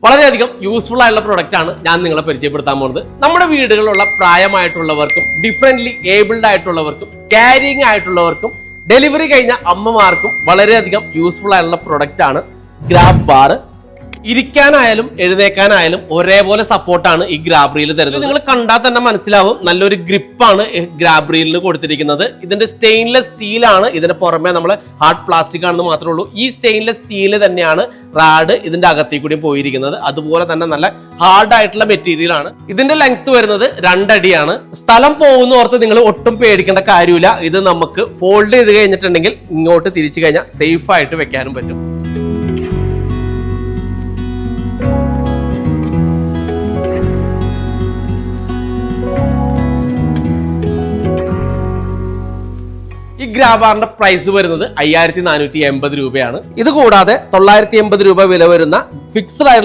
വളരെയധികം യൂസ്ഫുൾ ആയിട്ടുള്ള പ്രൊഡക്റ്റ് ആണ് ഞാൻ നിങ്ങളെ പരിചയപ്പെടുത്താൻ പോകുന്നത്. നമ്മുടെ വീടുകളിലുള്ള പ്രായമായിട്ടുള്ളവർക്കും ഡിഫറെന്റ്ലി ഏബിൾഡ് ആയിട്ടുള്ളവർക്കും ക്യാരിങ് ആയിട്ടുള്ളവർക്കും ഡെലിവറി കഴിഞ്ഞ അമ്മമാർക്കും വളരെയധികം യൂസ്ഫുൾ ആയിട്ടുള്ള പ്രൊഡക്റ്റ് ആണ് ഗ്രാബ് ബാർ. ഇരിക്കാനായാലും എഴുന്നേക്കാനായാലും ഒരേപോലെ സപ്പോർട്ടാണ് ഈ ഗ്രാബ് റീൽ തരുന്നത്. നിങ്ങൾ കണ്ടാൽ തന്നെ മനസ്സിലാവും നല്ലൊരു ഗ്രിപ്പാണ് ഗ്രാബ് റീലിന് കൊടുത്തിരിക്കുന്നത്. ഇതിന്റെ സ്റ്റെയിൻലെസ് സ്റ്റീലാണ്. ഇതിന് പുറമെ നമ്മൾ ഹാർഡ് പ്ലാസ്റ്റിക് ആണെന്ന് മാത്രമേ ഉള്ളൂ. ഈ സ്റ്റെയിൻലെസ് സ്റ്റീല് തന്നെയാണ് റാഡ് ഇതിന്റെ അകത്തേക്ക് കൂടി പോയിരിക്കുന്നത്. അതുപോലെ തന്നെ നല്ല ഹാർഡ് ആയിട്ടുള്ള മെറ്റീരിയൽ ആണ്. ഇതിന്റെ ലെങ്ത് വരുന്നത് 2 അടിയാണ്. സ്ഥലം പോകുന്ന ഓർത്ത് നിങ്ങൾ ഒട്ടും പേടിക്കേണ്ട കാര്യമില്ല. ഇത് നമുക്ക് ഫോൾഡ് ചെയ്ത് കഴിഞ്ഞിട്ടുണ്ടെങ്കിൽ ഇങ്ങോട്ട് തിരിച്ചു കഴിഞ്ഞാൽ സേഫ് ആയിട്ട് വെക്കാനും പറ്റും. ഈ ഗ്രാബാറിന്റെ പ്രൈസ് വരുന്നത് 5480 രൂപയാണ്. ഇത് കൂടാതെ 980 രൂപ വില വരുന്ന ഫിക്സ്ഡ് ആയിട്ടുള്ള